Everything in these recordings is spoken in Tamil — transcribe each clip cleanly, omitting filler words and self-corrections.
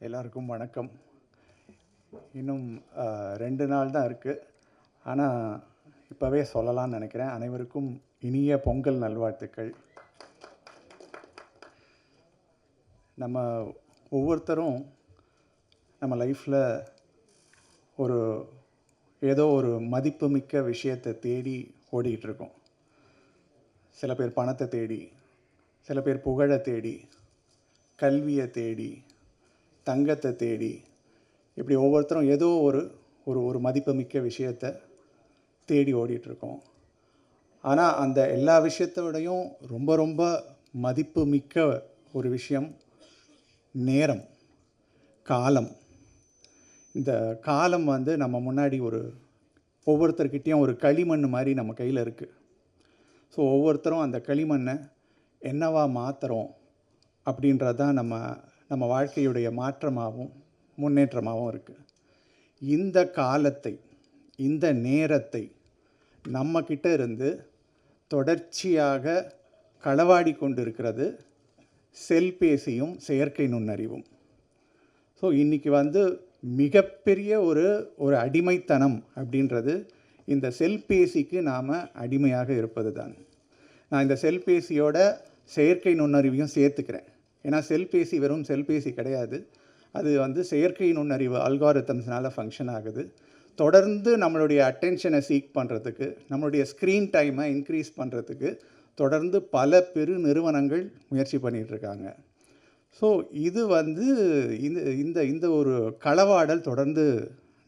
எல்லாருக்கும் வணக்கம். இன்னும் 2 நாள் தான் இருக்குது. ஆனால் இப்போவே சொல்லலாம்னு நினைக்கிறேன். அனைவருக்கும் இனிய பொங்கல் நல்வாழ்த்துக்கள். நம்ம ஒவ்வொருத்தரும் நம்ம லைஃப்பில் ஒரு ஏதோ ஒரு மதிப்புமிக்க விஷயத்தை தேடி ஓடிக்கிட்டுருக்கோம். சில பேர் பணத்தை தேடி, சில பேர் புகழை தேடி, கல்வியை தேடி, தங்கத்தை தேடி, இப்படி ஒவ்வொருத்தரும் ஏதோ ஒரு ஒரு ஒரு மதிப்புமிக்க விஷயத்தை தேடி ஓடிட்டுருக்கோம். ஆனால் அந்த எல்லா விஷயத்தோடையும் ரொம்ப ரொம்ப மதிப்புமிக்க ஒரு விஷயம் நேரம், காலம். இந்த காலம் நம்ம முன்னாடி ஒவ்வொருத்தர்கிட்டையும் ஒரு களிமண் மாதிரி நம்ம கையில் இருக்குது. ஸோ ஒவ்வொருத்தரும் அந்த களிமண்ணை என்னவா மாற்றுறோம் அப்படின்றது தான் நம்ம வாழ்க்கையுடைய மாற்றமாகவும் முன்னேற்றமாகவும் இருக்குது. இந்த காலத்தை, இந்த நேரத்தை நம்மக்கிட்ட இருந்து தொடர்ச்சியாக களவாடி கொண்டு இருக்கிறது செல்பேசியும் செயற்கை நுண்ணறிவும். ஸோ இன்றைக்கி மிகப்பெரிய ஒரு அடிமைத்தனம் அப்படின்றது இந்த செல்பேசிக்கு நாம் அடிமையாக இருப்பது தான். நான் இந்த செல்பேசியோட செயற்கை நுண்ணறிவையும் சேர்த்துக்கிறேன். ஏன்னா செல்பேசி வெறும் செல்பேசி கிடையாது. அது செயற்கை நுண்ணறிவு அல்காரிதம்ஸ்னால் ஃபங்க்ஷன் ஆகுது. தொடர்ந்து நம்மளுடைய அட்டென்ஷனை சீக் பண்ணுறதுக்கு, நம்மளுடைய ஸ்க்ரீன் டைமை இன்க்ரீஸ் பண்ணுறதுக்கு தொடர்ந்து பல பெரு நிறுவனங்கள் முயற்சி பண்ணிகிட்ருக்காங்க. ஸோ இது இந்த இந்த ஒரு களவாடல் தொடர்ந்து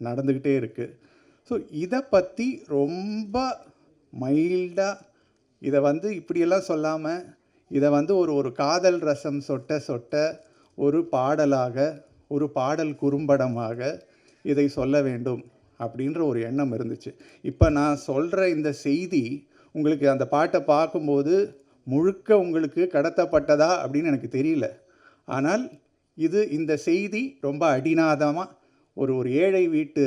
நடந்துக்கிட்டே இருக்குது. ஸோ இதை பற்றி ரொம்ப மைல்டாக இதை இப்படியெல்லாம் சொல்லாமல் இதை ஒரு காதல் ரசம் சொட்ட சொட்ட ஒரு பாடலாக, ஒரு பாடல் குறும்படமாக இதை சொல்ல வேண்டும் அப்படின்ற ஒரு எண்ணம் இருந்துச்சு. இப்போ நான் சொல்கிற இந்த செய்தி உங்களுக்கு அந்த பாட்டை பார்க்கும்போது முழுக்க உங்களுக்கு கடத்தப்பட்டதா அப்படின்னு எனக்கு தெரியல. ஆனால் இந்த செய்தி ரொம்ப அடிநாதமாக ஒரு ஏழை வீட்டு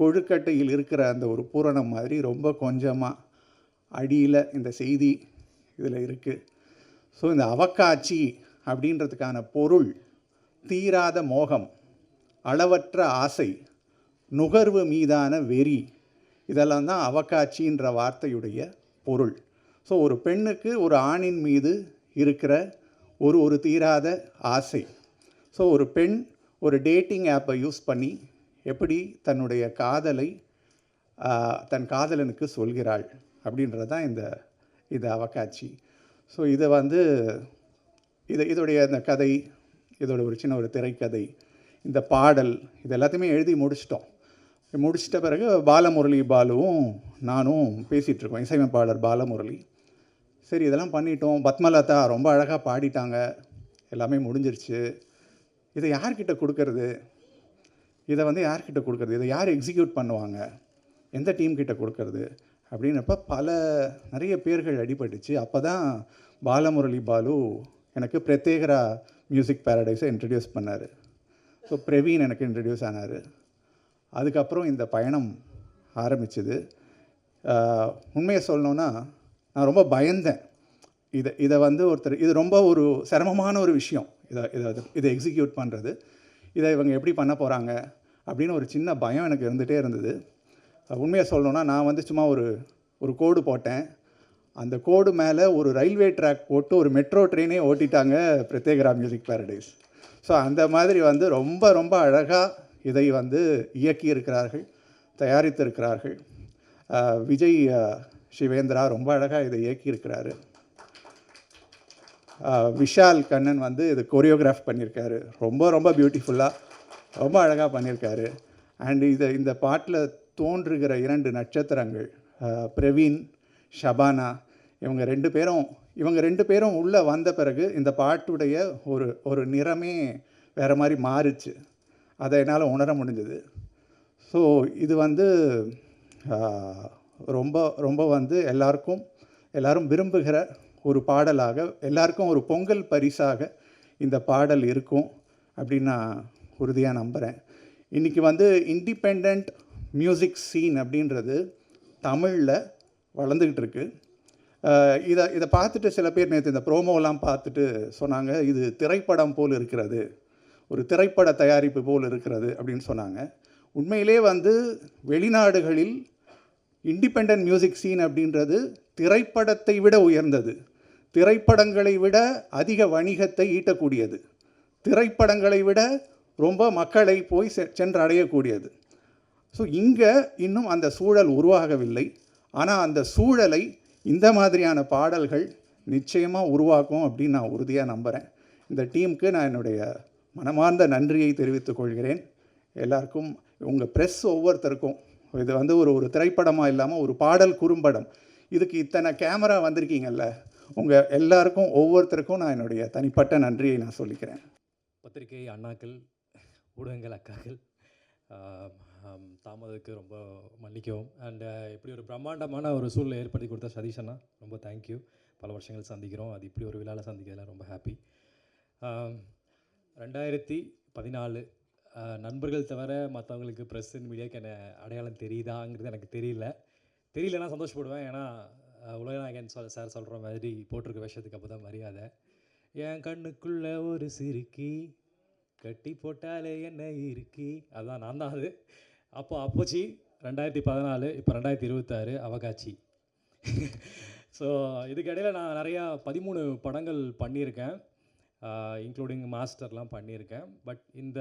கொழுக்கட்டையில் இருக்கிற அந்த ஒரு பூரணம் மாதிரி ரொம்ப கொஞ்சமாக அடியில் இந்த செய்தி இதில் இருக்குது. ஸோ இந்த அவக்காட்சி அப்படின்றதுக்கான பொருள் தீராத மோகம், அளவற்ற ஆசை, நுகர்வு மீதான வெறி, இதெல்லாம் தான் அவக்காட்சின்ற வார்த்தையுடைய பொருள். ஸோ ஒரு பெண்ணுக்கு ஒரு ஆணின் மீது இருக்கிற ஒரு தீராத ஆசை. ஸோ ஒரு பெண் ஒரு டேட்டிங் ஆப்பை யூஸ் பண்ணி எப்படி தன்னுடைய காதலை தன் காதலனுக்கு சொல்கிறாள் அப்படின்றது தான் இந்த அவக்காட்சி. ஸோ இதோடைய அந்த கதை, இதோட ஒரு சின்ன ஒரு திரைக்கதை, இந்த பாடல், இது எல்லாத்தையுமே எழுதி முடிச்சிட்ட பிறகு பாலமுரளி பாலுவும் நானும் பேசிகிட்ருக்கோம், இசையமைப்பாளர் பாலமுரளி. சரி இதெல்லாம் பண்ணிட்டோம், பத்மலதா ரொம்ப அழகாக பாடிட்டாங்க, எல்லாமே முடிஞ்சிருச்சு. இதை யார்கிட்ட கொடுக்கறது, யார்கிட்ட கொடுக்கறது, இதை யார் எக்ஸிக்யூட் பண்ணுவாங்க, எந்த டீம்கிட்ட கொடுக்கறது அப்படின்னப்ப நிறைய பேர்கள் அடிபட்டுச்சு. அப்போ தான் பாலமுரளி பாலு எனக்கு பிரத்யேகரா மியூசிக் பேரடைஸை இன்ட்ரடியூஸ் பண்ணார். ஸோ பிரவீன் எனக்கு இன்ட்ரடியூஸ் ஆனார். அதுக்கப்புறம் இந்த பயணம் ஆரம்பிச்சுது. உண்மையை சொல்லணுன்னா நான் ரொம்ப பயந்தேன். இதை ஒருத்தர், இது ரொம்ப ஒரு சிரமமான ஒரு விஷயம், இதை எக்ஸிக்யூட் பண்ணுறது, இதை இவங்க எப்படி பண்ண போகிறாங்க அப்படின்னு ஒரு சின்ன பயம் எனக்கு இருந்துகிட்டே இருந்தது. உண்மையை சொல்லணுன்னா நான் சும்மா ஒரு கோடு போட்டேன். அந்த கோடு மேலே ஒரு ரயில்வே ட்ராக் போட்டு ஒரு மெட்ரோ ட்ரெயினே ஓட்டிட்டாங்க பிரத்யேகரா மியூசிக் பேரடைஸ். ஸோ அந்த மாதிரி ரொம்ப ரொம்ப அழகாக இதை இயக்கியிருக்கிறார்கள், தயாரித்திருக்கிறார்கள். விஜய் சிவேந்திரா ரொம்ப அழகாக இதை இயக்கியிருக்கிறாரு. விஷால் கண்ணன் இது கொரியோகிராஃப் பண்ணியிருக்காரு, ரொம்ப ரொம்ப பியூட்டிஃபுல்லாக, ரொம்ப அழகாக பண்ணியிருக்காரு. அண்ட் இந்த பாட்டில் தோன்றுகிற 2 நட்சத்திரங்கள், பிரவீன், ஷபானா, இவங்க ரெண்டு பேரும் உள்ளே வந்த பிறகு இந்த பாட்டுடைய ஒரு நிறமே வேறு மாதிரி மாறுச்சு. அதை என்னால் உணர முடிஞ்சது. ஸோ இது ரொம்ப ரொம்ப எல்லாரும் விரும்புகிற ஒரு பாடலாக, எல்லாருக்கும் ஒரு பொங்கல் பரிசாக இந்த பாடல் இருக்கும் அப்படின்னு நான் உறுதியாக நம்புகிறேன். இன்றைக்கி இண்டிபெண்ட் மியூசிக் சீன் அப்படின்றது தமிழில் வளர்ந்துக்கிட்டு இருக்குது. இதை பார்த்துட்டு சில பேர் நேற்று இந்த ப்ரோமோலாம் பார்த்துட்டு சொன்னாங்க, இது திரைப்படம் போல் இருக்கிறது, ஒரு திரைப்பட தயாரிப்பு போல் இருக்கிறது அப்படின்னு சொன்னாங்க. உண்மையிலே வந்து வெளிநாடுகளில் இண்டிபெண்டன்ட் மியூசிக் சீன் அப்படின்றது திரைப்படத்தை விட உயர்ந்தது, திரைப்படங்களை விட அதிக வணிகத்தை ஈட்டக்கூடியது, திரைப்படங்களை விட ரொம்ப மக்களை போய் சென்றடையக்கூடியது. ஸோ இங்கே இன்னும் அந்த சூழல் உருவாகவில்லை. ஆனால் அந்த சூழலை இந்த மாதிரியான பாடல்கள் நிச்சயமாக உருவாக்கும் அப்படின்னு நான் உறுதியாக நம்புகிறேன். இந்த டீமுக்கு நான் என்னுடைய மனமார்ந்த நன்றியை தெரிவித்துக் கொள்கிறேன். எல்லாருக்கும், உங்கள் ப்ரெஸ் ஒவ்வொருத்தருக்கும், இது வந்து ஒரு திரைப்படமாக இல்லாமல் ஒரு பாடல் குறும்படம், இதுக்கு இத்தனை கேமரா வந்திருக்கீங்கல்ல, உங்கள் எல்லாருக்கும் ஒவ்வொருத்தருக்கும் நான் என்னுடைய தனிப்பட்ட நன்றியை நான் சொல்லிக்கிறேன். பத்திரிகை அண்ணாக்கள், ஊடகங்கள் அக்காக்கள், தாமதத்துக்கு ரொம்ப மன்னிக்கவும். அண்ட் இப்படி ஒரு பிரம்மாண்டமான ஒரு சூழ்நிலை ஏற்படுத்தி கொடுத்த சதீஷ் அண்ணா ரொம்ப தேங்க்யூ. பல வருஷங்கள் சந்திக்கிறோம், அது இப்படி ஒரு விழாவில் சந்திக்கிறதுல ரொம்ப ஹாப்பி. 2014 நண்பர்கள் தவிர மற்றவங்களுக்கு ப்ரெஸ் மீடியாவுக்கு என்ன அடையாளம் தெரியுதாங்கிறது எனக்கு தெரியலன்னா சந்தோஷப்படுவேன். ஏன்னா உலகநாயகன் சார் சொல்கிற மாதிரி போட்டிருக்க விஷயத்துக்கு அப்போ தான் மரியாதை. என் கண்ணுக்குள்ளே ஒரு சிறுக்கி கட்டி போட்டாலே என்ன இருக்கி, அதுதான் நான் தான் அது. அப்போச்சி 2014, இப்போ 2026 அவகாட்சி. ஸோ இதுக்கிடையில் நான் நிறையா 13 படங்கள் பண்ணியிருக்கேன், இன்க்ளூடிங் மாஸ்டர்லாம் பண்ணியிருக்கேன். பட் இந்த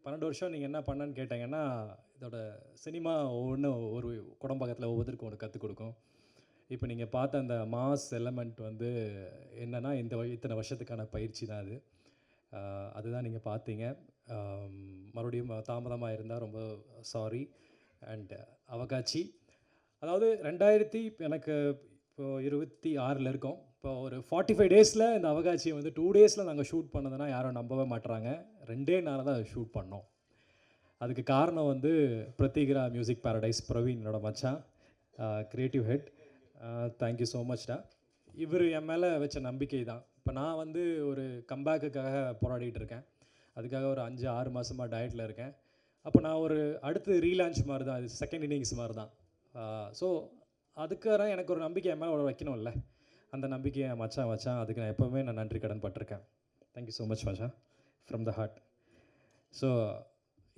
12 வருஷம் நீங்கள் என்ன பண்ணன்னு கேட்டிங்கன்னா, இதோட சினிமா ஒரு குடம்பகத்தில் ஒவ்வொருத்தருக்கும் ஒன்று கற்றுக் கொடுக்கும். இப்போ நீங்கள் பார்த்த அந்த மாஸ் எலமெண்ட் வந்து என்னென்னா இத்தனை வருஷத்துக்கான பயிற்சி தான் அது. அதுதான் நீங்கள் பார்த்தீங்க. மறுபடியும் தாமதமாக இருந்தால் ரொம்ப சாரி. அண்ட் அவகாட்சி, அதாவது எனக்கு இப்போ 26 இருக்கோம். இப்போ ஒரு 45 டேஸில் இந்த அவகாட்சியை வந்து 2 டேஸில் நாங்கள் ஷூட் பண்ணதுன்னா யாரும் நம்பவே மாட்டுறாங்க. 2 நாளில் தான் ஷூட் பண்ணோம். அதுக்கு காரணம் வந்து பிரத்திகிரா மியூசிக் பேரடைஸ் பிரவீன், என்னோட மச்சான், க்ரியேட்டிவ் ஹெட். தேங்க்யூ ஸோ மச்டா. இவர் என் மேலே வச்ச நம்பிக்கை தான். இப்போ நான் வந்து ஒரு கம்பேக்குக்காக போராடிட்டு இருக்கேன். அதுக்காக ஒரு 5-6 மாதமாக டயட்டில் இருக்கேன். அப்போ நான் ஒரு அடுத்து ரீலான்ச் மாதிரி தான், அது செகண்ட் இன்னிங்ஸ் மாதிரி தான். ஸோ அதுக்காக எனக்கு ஒரு நம்பிக்கை என் மேலே வைக்கணும்ல, அந்த நம்பிக்கையை மச்சான் அதுக்கு நான் எப்போவுமே நன்றி கடன் பட்டிருக்கேன். தேங்க்யூ ஸோ மச் மச்சான், ஃப்ரம் த ஹார்ட். ஸோ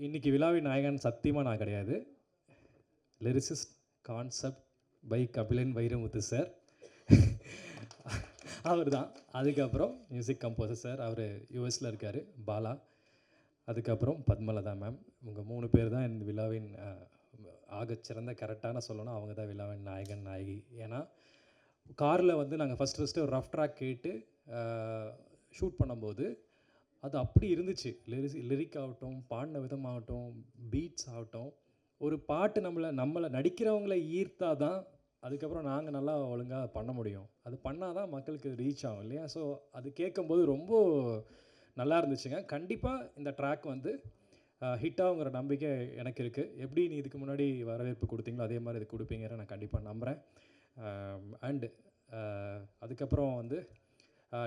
இன்றைக்கி விழாவின் நாயகன் சத்தியமாக நான் கிடையாது. Lyricist concept by Kabilan Vairamuthu sir, அவர் தான். அதுக்கப்புறம் மியூசிக் கம்போசர் சார், அவர் யூஎஸில் இருக்கார், பாலா. அதுக்கப்புறம் பத்மலதா மேம். இவங்க 3 பேர் தான் இந்த விழாவின் ஆகச்சிறந்த, கரெக்டான சொல்லணும், அவங்க தான் விழாவின் நாயகன் நாயகி. ஏன்னா காரில் வந்து நாங்கள் ஃபஸ்ட்டு ஒரு ரஃப் ட்ராக் கேட்டு ஷூட் பண்ணும்போது அது அப்படி இருந்துச்சு. லிரிக் ஆகட்டும், பாடின விதமாகட்டும், பீட்ஸ் ஆகட்டும், ஒரு பாட்டு நம்மளை நடிக்கிறவங்கள ஈர்த்தா தான் அதுக்கப்புறம் நாங்கள் நல்லா ஒழுங்காக பண்ண முடியும். அது பண்ணால் தான் மக்களுக்கு ரீச் ஆகும் இல்லையா? ஸோ அது கேட்கும்போது ரொம்ப நல்லா இருந்துச்சுங்க. கண்டிப்பாக இந்த ட்ராக் வந்து ஹிட்டாகுங்கிற நம்பிக்கை எனக்கு இருக்குது. எப்படி நீ இதுக்கு முன்னாடி வரவேற்பு கொடுத்தீங்களோ அதே மாதிரி இது கொடுப்பீங்கன்னு நான் கண்டிப்பாக நம்புகிறேன். அண்டு அதுக்கப்புறம் வந்து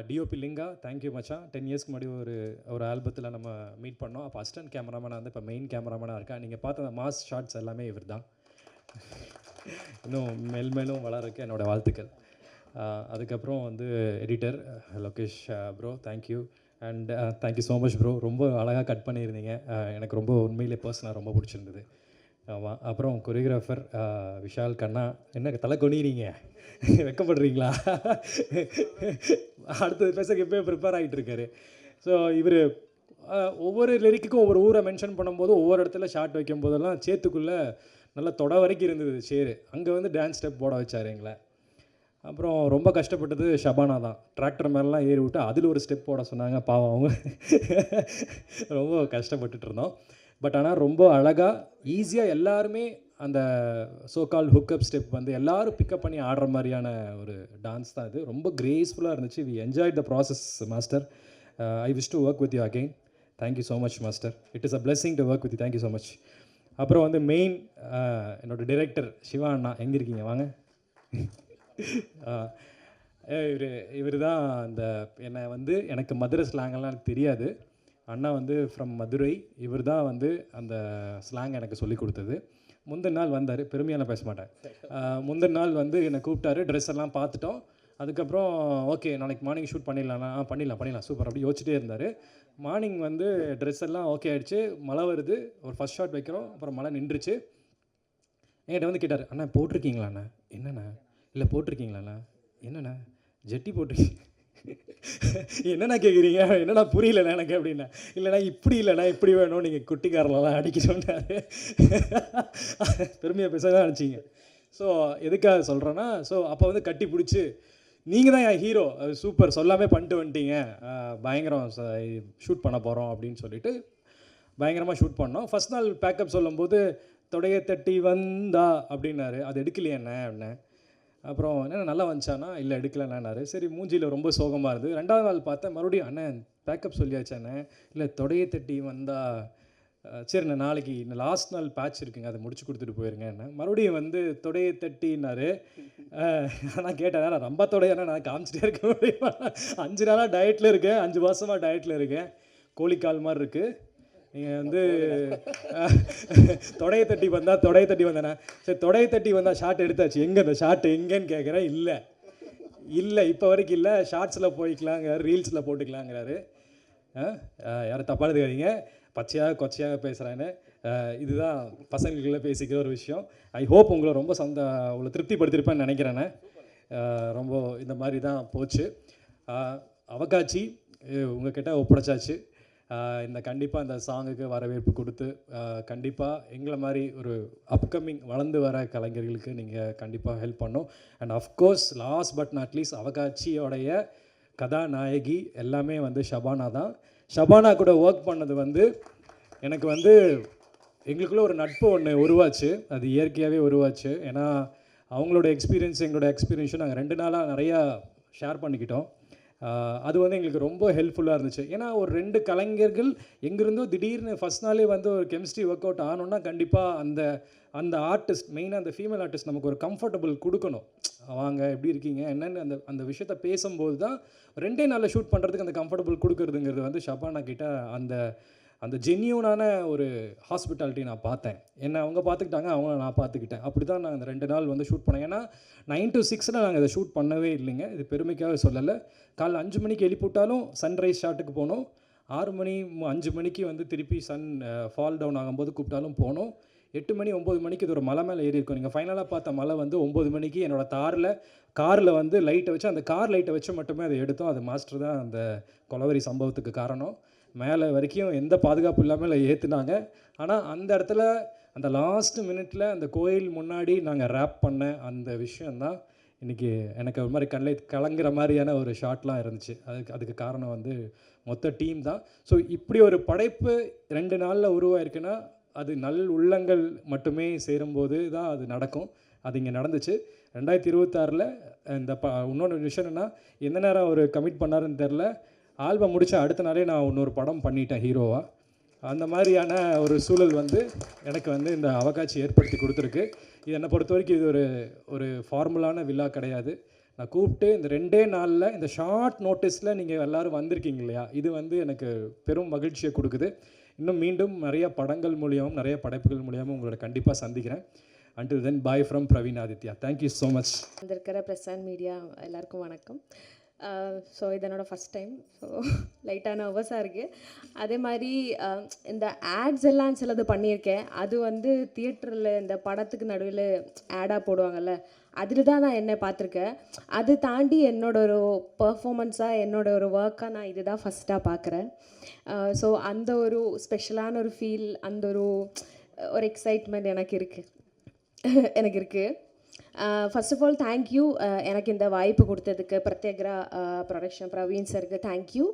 டிஓபி லிங்கா, தேங்க்யூ மச்சான். 10 இயர்ஸ்க்கு முன்னாடி ஒரு ஆல்பத்தில் நம்ம மீட் பண்ணோம். அப்போ அசிஸ்டன்ட் கேமராமேனாக வந்து இப்போ மெயின் கேமராமேனாக இருக்கேன். நீங்கள் பார்த்த அந்த மாஸ் ஷார்ட்ஸ் எல்லாமே இவர் தான். இன்னும் மேலும் வளர்றதுக்கு என்னோடய வாழ்த்துக்கள். அதுக்கப்புறம் வந்து editor Lokesh bro, thank you. And thank you so much bro. ரொம்ப அழகாக கட் பண்ணியிருந்தீங்க. எனக்கு ரொம்ப உண்மையிலே பர்சனாக ரொம்ப பிடிச்சிருந்தது. ஆமாம். அப்புறம் கொரியோகிராஃபர் விஷால் கண்ணா, என்ன தலை கொனிறீங்க, வெக்கப்படுறீங்களா? அடுத்தது பேச எப்போயும் ப்ரிப்பேர் ஆகிட்டு இருக்காரு. ஸோ இவர் ஒவ்வொரு லிரிக்குக்கும் ஒவ்வொரு ஊரை மென்ஷன் பண்ணும்போது, ஒவ்வொரு இடத்துல ஷார்ட் வைக்கும் போதெல்லாம் சேத்துக்குள்ளே நல்லா தொட வரைக்கும் இருந்தது சேரு. அங்கே வந்து டான்ஸ் ஸ்டெப் போட வச்சார் எங்களை. அப்புறம் ரொம்ப கஷ்டப்பட்டது ஷபானா தான். டிராக்டர் மேலாம் ஏறி விட்டு அதில் ஒரு ஸ்டெப் போட சொன்னாங்க. பாவம் அவங்க ரொம்ப கஷ்டப்பட்டுட்டு இருந்தோம். பட் ஆனால் ரொம்ப அழகாக ஈஸியாக எல்லாருமே அந்த சோகால் ஹுக்கப் ஸ்டெப் வந்து எல்லோரும் பிக்கப் பண்ணி ஆடுற மாதிரியான ஒரு டான்ஸ் தான் இது. ரொம்ப கிரேஸ்ஃபுல்லாக இருந்துச்சு. We enjoyed the process master. I wish to work with you again. Thank you so much master. It is a blessing to work with you. Thank you so much. அப்புறம் வந்து மெயின் என்னோடய டிரெக்டர் சிவா அண்ணா, எங்கே இருக்கீங்க வாங்க. இவர் தான் அந்த என்னை வந்து எனக்கு மதுரை ஸ்லாங்கெல்லாம் எனக்கு தெரியாது. அண்ணா வந்து ஃப்ரம் மதுரை. இவர் தான் வந்து அந்த ஸ்லாங் எனக்கு சொல்லி கொடுத்தது. முந்தின நாள் வந்தார், பெருமையாக நான் பேச மாட்டேன். முந்தின நாள் வந்து என்னை கூப்பிட்டாரு, ட்ரெஸ் எல்லாம் பார்த்துட்டோம். அதுக்கப்புறம் ஓகே நாளைக்கு மார்னிங் ஷூட் பண்ணிடலாண்ணா பண்ணிடலாம் சூப்பர் அப்படி யோசிச்சுட்டே இருந்தார். மார்னிங் வந்து ட்ரெஸ் எல்லாம் ஓகே ஆகிடுச்சு, மழை வருது, ஒரு ஃபஸ்ட் ஷாட் வைக்கிறோம், அப்புறம் மழை நின்றுச்சு. என்கிட்ட வந்து கேட்டார், அண்ணா போட்டிருக்கீங்களாண்ணா? என்னண்ணா? இல்லை போட்டிருக்கீங்களாண்ணா? என்னண்ணா ஜெட்டி போட்டிருக்கீங்க? என்னண்ணா கேட்குறீங்க? என்னண்ணா புரியலண்ணா எனக்கு அப்படின்னா. இல்லைண்ணா இப்படி இல்லைண்ணா இப்படி வேணும், நீங்கள் குட்டிக்காரலாம் அடிக்கணும்னாரு. பெருமையாக பேச தான் நினச்சிங்க. ஸோ எதுக்காக சொல்கிறேன்னா, ஸோ அப்போ வந்து கட்டி பிடிச்சி நீங்கள் தான் என் ஹீரோ, சூப்பர் சொல்லாமே பண்ணிட்டு வந்துட்டீங்க, பயங்கரம் ஷூட் பண்ண போகிறோம் அப்படின்னு சொல்லிட்டு பயங்கரமாக ஷூட் பண்ணோம். ஃபஸ்ட் நாள் பேக்கப் சொல்லும்போது தொடைய தட்டி வந்தா அப்படின்னாரு. அது எடுக்கலையே என்ன அப்படின்னேன். அப்புறம் என்ன நல்லா வந்துச்சானா? இல்லை எடுக்கலன்னாரு. சரி மூஞ்சியில் ரொம்ப சோகமாக இருந்தது. 2வது நாள் பார்த்தேன், மறுபடியும் அண்ணன் பேக்கப் சொல்லியாச்சாண்ணே? இல்லை தொடைய தட்டி வந்தா சரிண்ணே நாளைக்கு இந்த லாஸ்ட் நாள் பேட்ச் இருக்குங்க, அதை முடிச்சு கொடுத்துட்டு போயிருங்க என்ன. மறுபடியும் வந்து தொடையை தட்டினாரு. நான் கேட்டேன், நான் ரொம்ப தொடையானா நான் காமிச்சிட்டே இருக்க முடியுமா? 5 நாளாக டயட்டில் இருக்கேன், 5 மாதமாக டயட்டில் இருக்கேன், கோழிக்கால் மாதிரி இருக்குது. நீங்கள் வந்து தொடையை தட்டி வந்தேண்ணா. சரி தொடையை தட்டி வந்தால் ஷார்ட் எடுத்தாச்சு, எங்கே அந்த ஷார்ட் எங்கேன்னு கேட்குறேன். இல்லை இப்போ வரைக்கும் இல்லை, ஷார்ட்ஸில் போய்க்கலாங்கிறாரு, ரீல்ஸில் போட்டுக்கலாங்கிறாரு. யாரும் தப்பாக எடுத்துக்காதீங்க, பச்சையாக கொச்சையாக பேசுகிறான்னு. இதுதான் பசங்களுக்குள்ளே பேசிக்கிற ஒரு விஷயம். ஐ ஹோப் உங்களை ரொம்ப உங்களை திருப்திப்படுத்திருப்பேன்னு நினைக்கிறேண்ணே. ரொம்ப இந்த மாதிரி தான் போச்சு. அவகாட்சி உங்ககிட்ட ஒப்படைச்சாச்சு. இந்த கண்டிப்பாக இந்த சாங்குக்கு வரவேற்பு கொடுத்து கண்டிப்பாக எங்களை மாதிரி ஒரு அப்கமிங் வளர்ந்து வர கலைஞர்களுக்கு நீங்கள் கண்டிப்பாக ஹெல்ப் பண்ணணும். And of course last but not least அவகாட்சியோடைய கதாநாயகி எல்லாமே வந்து ஷபானா தான். ஷபானா கூட ஒர்க் பண்ணது வந்து எனக்கு வந்து எங்களுக்குள்ளே ஒரு நட்பு ஒன்று உருவாச்சு. அது இயற்கையாகவே உருவாச்சு. ஏன்னா அவங்களோட எக்ஸ்பீரியன்ஸ் எங்களோட எக்ஸ்பீரியன்ஸும் நாங்கள் 2 நாளாக நிறையா ஷேர் பண்ணிக்கிட்டோம். அது வந்து எங்களுக்கு ரொம்ப ஹெல்ப்ஃபுல்லாக இருந்துச்சு. ஏன்னா ஒரு 2 கலைஞர்கள் எங்கிருந்தோ திடீர்னு ஃபஸ்ட் நாளே வந்து ஒரு கெமிஸ்ட்ரி ஒர்க் அவுட் ஆனோன்னா கண்டிப்பாக அந்த ஆர்டிஸ்ட், மெயினாக அந்த ஃபீமேல் ஆர்டிஸ்ட் நமக்கு ஒரு கம்ஃபர்டபுள் கொடுக்கணும். வாங்க எப்படி இருக்கீங்க என்னென்னு அந்த விஷயத்த பேசும்போது தான் 2 நாளில் ஷூட் பண்ணுறதுக்கு அந்த கம்ஃபர்டபுள் கொடுக்குறதுங்கிறது வந்து ஷபானா கிட்ட அந்த ஜென்யூனான ஒரு ஹாஸ்பிட்டாலிட்டி நான் பார்த்தேன். என்ன அவங்க பார்த்துக்கிட்டாங்க, அவங்கள நான் பார்த்துக்கிட்டேன். அப்படி தான் நான் அந்த 2 நாள் வந்து ஷூட் பண்ணேன். ஏன்னா 9 to 6 நாங்கள் இதை ஷூட் பண்ணவே இல்லைங்க. இது பெருமைக்காக சொல்லலை. காலைல 5 மணிக்கு எழுப்பிவிட்டாலும் சன்ரைஸ் ஷாட்டுக்கு போனோம். 6 மணி 5 மணிக்கு வந்து திருப்பி சன் ஃபால் டவுன் ஆகும்போது கூப்பிட்டாலும் போனோம். 8 மணி 9 மணிக்கு இது ஒரு மலை மேலே ஏறி இருக்கும். நீங்கள் ஃபைனலாக பார்த்த மலை வந்து 9 மணிக்கு என்னோடய காரில் வந்து லைட்டை வச்சு, அந்த கார் லைட்டை வச்சு மட்டுமே அதை எடுத்தோம். அது மாஸ்டர் தான் அந்த கொலவெறி சம்பவத்துக்கு காரணம். மேலே வரைக்கும் எந்த பாதுகாப்பு இல்லாமல் ஏற்றுனாங்க. ஆனால் அந்த இடத்துல அந்த லாஸ்ட் மினிட்ல அந்த கோயில் முன்னாடி நாங்கள் ரேப் பண்ண அந்த விஷயந்தான் இன்றைக்கி எனக்கு ஒரு மாதிரி கண்ணில் கலங்குற மாதிரியான ஒரு ஷாட்லாம் இருந்துச்சு. அதுக்கு காரணம் வந்து மொத்த டீம் தான். ஸோ இப்படி ஒரு படைப்பு 2 நாளில் உருவாயிருக்குன்னா அது உள்ளங்கள் மட்டுமே சேரும்போது தான் அது நடக்கும். அது இங்கே நடந்துச்சு. 2026 இந்த இன்னொன்று விஷயம் என்னென்னா, எந்த நேரம் அவர் கமிட் பண்ணாருன்னு தெரில, ஆல்பம் முடித்த அடுத்த நாளே நான் இன்னொரு படம் பண்ணிட்டேன் ஹீரோவாக. அந்த மாதிரியான ஒரு சூழல் வந்து எனக்கு வந்து இந்த அவகாட்சி ஏற்படுத்தி கொடுத்துருக்கு. இது என்னை பொறுத்த வரைக்கும் இது ஒரு ஃபார்முலான விழா கிடையாது. நான் கூப்பிட்டு இந்த 2 நாளில் இந்த ஷார்ட் நோட்டீஸில் நீங்கள் எல்லோரும் வந்திருக்கீங்க இல்லையா, இது வந்து எனக்கு பெரும் மகிழ்ச்சியை கொடுக்குது. இன்னும் மீண்டும் நிறைய படங்கள் மூலியமும் நிறைய படைப்புகள் மூலியமும் உங்களோட கண்டிப்பாக சந்திக்கிறேன். Until then bye from Praveen Aditya. Thank you so much. வந்திருக்கிற ப்ரெஸ் அண்ட் மீடியா எல்லாருக்கும் வணக்கம். ஸோ இது என்னோடய ஃபஸ்ட் டைம். ஸோ லைட்டாக நர்வஸாக இருக்குது. அதே மாதிரி இந்த ஆட்ஸ் எல்லாம் சிலது பண்ணியிருக்கேன். அது வந்து தியேட்டரில் இந்த படத்துக்கு நடுவில் ஆடாக போடுவாங்கள்ல, அதில் தான் நான் என்னை பார்த்துருக்கேன். அது தாண்டி என்னோட ஒரு பர்ஃபாமன்ஸாக என்னோட ஒரு ஒர்க்காக நான் இது தான் ஃபஸ்ட்டாக பார்க்குறேன். ஸோ அந்த ஒரு ஸ்பெஷலான ஒரு ஃபீல், அந்த ஒரு எக்ஸைட்மெண்ட் எனக்கு இருக்குது. ஃபர்ஸ்ட் ஆஃப் ஆல் தேங்க்யூ எனக்கு இந்த வாய்ப்பு கொடுத்ததுக்கு பிரத்யேகரா ப்ரொடக்ஷன் பிரவீன் சருக்கு தேங்க்யூ.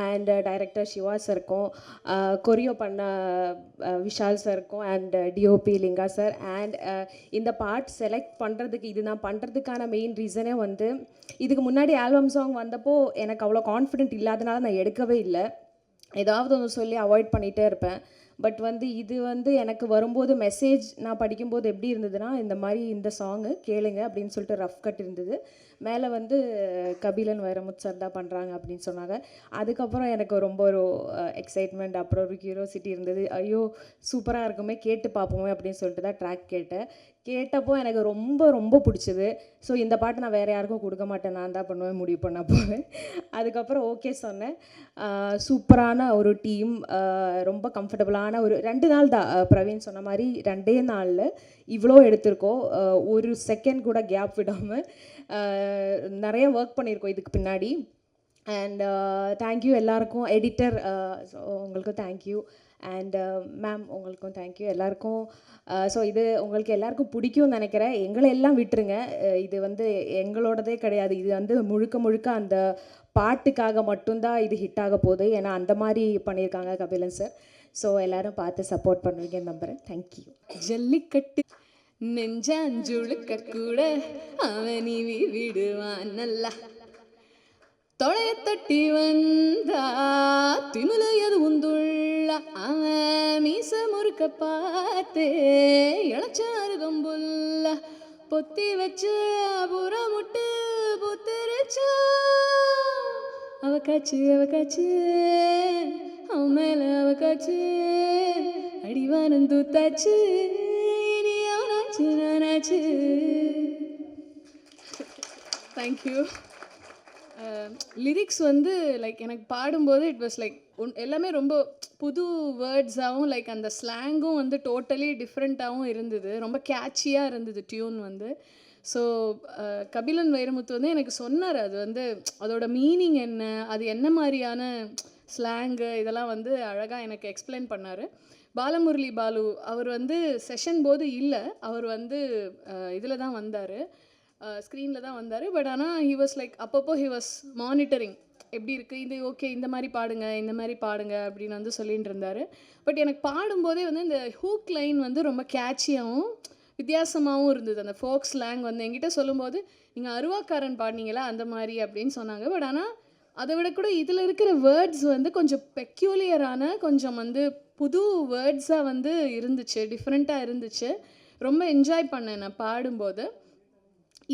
அண்ட் டைரக்டர் சிவா சருக்கும், கொரியோ பண்ண விஷால் சருக்கும், and DOP Linga sir. And இந்த பார்ட் செலக்ட் பண்ணுறதுக்கு, இது நான் பண்ணுறதுக்கான மெயின் ரீசனே வந்து இதுக்கு முன்னாடி ஆல்பம் சாங் வந்தப்போ எனக்கு அவ்வளோ கான்ஃபிடென்ட் இல்லாதனால நான் எடுக்கவே இல்லை. ஏதாவது ஒன்று சொல்லி அவாய்ட் பண்ணிகிட்டே இருப்பேன். பட் வந்து இது வந்து எனக்கு வரும்போது மெசேஜ் நான் படிக்கும்போது எப்படி இருந்ததுன்னா, இந்த மாதிரி இந்த சாங்கு கேளுங்க அப்படின்னு சொல்லிட்டு ரஃப் கட் இருந்தது. மேலே வந்து கபிலன் வைரமுத்து சார் தான் பண்ணுறாங்க அப்படின்னு சொன்னாங்க. அதுக்கப்புறம் எனக்கு ரொம்ப ஒரு எக்ஸைட்மெண்ட், அப்புறம் ஒரு கியூரியாசிட்டி இருந்தது. ஐயோ சூப்பராக இருக்குமே, கேட்டு பார்ப்போமே அப்படின்னு சொல்லிட்டு தான் ட்ராக் கேட்டேன். கேட்டப்போ எனக்கு ரொம்ப ரொம்ப பிடிச்சது. ஸோ இந்த பாட்டு நான் வேறு யாருக்கும் கொடுக்க மாட்டேன், நான் தான் பண்ணுவேன் முடிவு பண்ண போவேன். அதுக்கப்புறம் ஓகே சொன்னேன். சூப்பரான ஒரு டீம், ரொம்ப கம்ஃபர்டபுளான ஒரு 2 நாள் தான். பிரவீன் சொன்ன மாதிரி 2 நாளில் இவ்வளோ எடுத்திருக்கோம். ஒரு செகண்ட் கூட கேப் விடாமல் நிறைய ஒர்க் பண்ணியிருக்கோம் இதுக்கு பின்னாடி. அண்ட் தேங்க்யூ எல்லாருக்கும். எடிட்டர் உங்களுக்கும் தேங்க்யூ. அண்ட் மேம் உங்களுக்கும் தேங்க்யூ எல்லாருக்கும். ஸோ இது உங்களுக்கு எல்லாருக்கும் பிடிக்கும்னு நினைக்கிறேன். எங்களை எல்லாம் விட்டுருங்க, இது வந்து எங்களோடதே கிடையாது. இது வந்து முழுக்க முழுக்க அந்த பாட்டுக்காக மட்டும்தான் இது ஹிட் ஆக போகுது. ஏன்னா அந்த மாதிரி பண்ணியிருக்காங்க கபிலன் சார். ஸோ எல்லோரும் பார்த்து சப்போர்ட் பண்ணுவீங்கன்னு நம்புகிறேன். தேங்க்யூ. ஜல்லிக்கட்டு நெஞ்சாஞ்சுழுக்க கூட அவனி விடுவான் நல்லா, தொடைய தட்டி வந்தா திமில எது உந்துள்ள, அவன் மீச முறுக்க பார்த்து இளச்சாறு கொம்புள்ள, பொத்தி வச்ச புறமுட்டு புத்திருச்சா, அவக்காச்சு அவன் மேல அவக்காச்சு, அடிவானம் தூத்தாச்சு, இனி அவனாச்சு நானாச்சு. தேங்க்யூ. லிரிக்ஸ் வந்து லைக் எனக்கு பாடும்போது இட் வாஸ் லைக் எல்லாமே ரொம்ப புது வேர்ட்ஸாகவும், லைக் அந்த ஸ்லாங்கும் வந்து டோட்டலி டிஃப்ரெண்ட்டாகவும் இருந்தது. ரொம்ப கேட்சியாக இருந்தது டியூன் வந்து. ஸோ கபிலன் வைரமுத்து வந்து எனக்கு சொன்னார், அது வந்து அதோட மீனிங் என்ன, அது என்ன மாதிரியான ஸ்லாங்கு, இதெல்லாம் வந்து அழகாக எனக்கு எக்ஸ்பிளைன் பண்ணார். பாலமுரளி பாலு அவர் வந்து செஷன் போது இல்லை, அவர் வந்து இதில் தான் வந்தார், ஸ்க்ரீனில் தான் வந்தார். பட் ஆனால் ஹி வாஸ் லைக் அப்பப்போ ஹி வாஸ் மானிட்டரிங், எப்படி இருக்குது இது, ஓகே இந்த மாதிரி பாடுங்க இந்த மாதிரி பாடுங்க அப்படின்னு வந்து சொல்லிட்டு இருந்தார். பட் எனக்கு பாடும்போதே வந்து இந்த ஹூக் லைன் வந்து ரொம்ப கேட்சியாகவும் வித்தியாசமாகவும் இருந்தது. அந்த ஃபோக் ஸ்லாங் வந்து என்கிட்ட சொல்லும்போது நீங்கள் அருவாக்காரன் பாடினீங்களா அந்த மாதிரி அப்படின்னு சொன்னாங்க. பட் ஆனால் அதை விட கூட இதில் இருக்கிற வேர்ட்ஸ் வந்து கொஞ்சம் பெக்யூலியரான, கொஞ்சம் வந்து புது வேர்ட்ஸாக வந்து இருந்துச்சு, டிஃப்ரெண்ட்டாக இருந்துச்சு. ரொம்ப என்ஜாய் பண்ணேன் நான் பாடும்போது.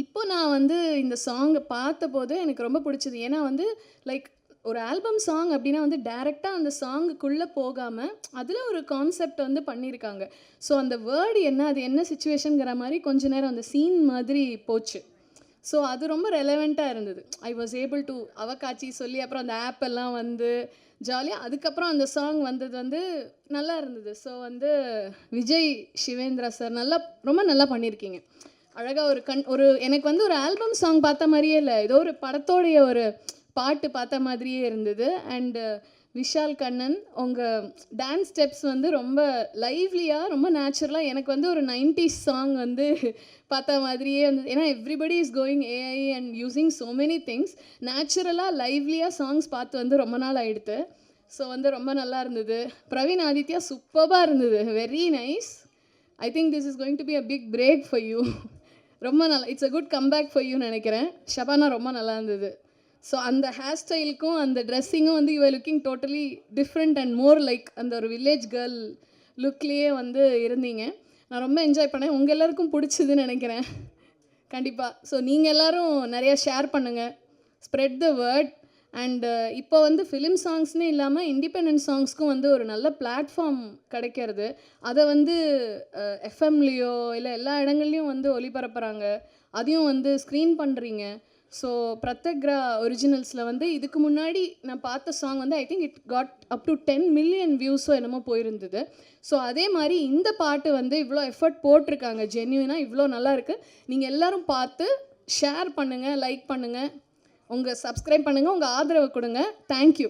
இப்போ நான் வந்து இந்த சாங்கை பார்த்தபோது எனக்கு ரொம்ப பிடிச்சது. ஏன்னா வந்து லைக் ஒரு ஆல்பம் சாங் அப்படின்னா வந்து டைரெக்டாக அந்த சாங்குக்குள்ளே போகாமல் அதில் ஒரு கான்செப்ட் வந்து பண்ணியிருக்காங்க. ஸோ அந்த வேர்டு என்ன, அது என்ன சுச்சுவேஷனுங்கிற மாதிரி கொஞ்ச நேரம் அந்த சீன் மாதிரி போச்சு. ஸோ அது ரொம்ப ரெலவெண்ட்டாக இருந்தது. ஐ வாஸ் ஏபிள் டு அவக்காட்சி சொல்லி அப்புறம் அந்த ஆப்பெல்லாம் வந்து ஜாலியாக அதுக்கப்புறம் அந்த சாங் வந்தது வந்து நல்லா இருந்தது. ஸோ வந்து விஜய் சிவேந்திரா சார் ரொம்ப நல்லா பண்ணியிருக்கீங்க. அழகாக ஒரு எனக்கு வந்து ஒரு ஆல்பம் சாங் பார்த்த மாதிரியே இல்லை, ஏதோ ஒரு படத்தோடைய ஒரு பாட்டு பார்த்த மாதிரியே இருந்தது. அண்டு விஷால் கண்ணன் உங்கள் டான்ஸ் ஸ்டெப்ஸ் வந்து ரொம்ப லைவ்லியாக, ரொம்ப நேச்சுரலாக, எனக்கு வந்து ஒரு 90s சாங் வந்து பார்த்த மாதிரியே இருந்தது. ஏன்னா everybody is going AI and using so many things. நேச்சுரலாக லைவ்லியாக சாங்ஸ் பார்த்து வந்து ரொம்ப நாள் ஆகிடுது. ஸோ வந்து ரொம்ப நல்லா இருந்தது. பிரவீன் ஆதித்யா சூப்பராக இருந்தது, very nice. I think this is going to be a big break for you. ரொம்ப நல்லா, it's a good comeback for you நினைக்கிறேன். ஷபானா ரொம்ப நல்லா இருந்தது. ஸோ அந்த ஹேர் ஸ்டைலுக்கும் அந்த ட்ரெஸ்ஸிங்கும் வந்து you are looking totally different and more like அந்த ஒரு வில்லேஜ் கேர்ள் லுக்லேயே வந்து இருந்தீங்க. நான் ரொம்ப என்ஜாய் பண்ணேன். உங்கள் எல்லாருக்கும் பிடிச்சதுன்னு நினைக்கிறேன் கண்டிப்பாக. ஸோ நீங்கள் எல்லோரும் நிறையா ஷேர் பண்ணுங்கள், ஸ்ப்ரெட் த வேர்ட். அண்டு இப்போ வந்து ஃபிலிம் சாங்ஸ்னே இல்லாமல் இண்டிபெண்டன்ட் சாங்ஸ்க்கும் வந்து ஒரு நல்ல பிளாட்ஃபார்ம் கிடைக்கிறது. அதை வந்து எஃப்எம்லேயோ இல்லை எல்லா இடங்கள்லையும் வந்து ஒளிபரப்புகிறாங்க, அதையும் வந்து ஸ்க்ரீன் பண்ணுறீங்க. ஸோ பிரத்யக்ரா ஒரிஜினல்ஸில் வந்து இதுக்கு முன்னாடி நான் பார்த்த சாங் வந்து I think it got up to 10 million வியூஸோ என்னமோ போயிருந்தது. ஸோ அதே மாதிரி இந்த பாட்டு வந்து இவ்வளோ எஃபர்ட் போட்டிருக்காங்க, ஜென்யூனாக இவ்வளோ நல்லா இருக்குது. நீங்கள் எல்லோரும் பார்த்து ஷேர் பண்ணுங்கள், லைக் பண்ணுங்கள், உங்கள் சப்ஸ்கிரைப் பண்ணுங்கள், உங்கள் ஆதரவு கொடுங்க. தேங்க்யூ.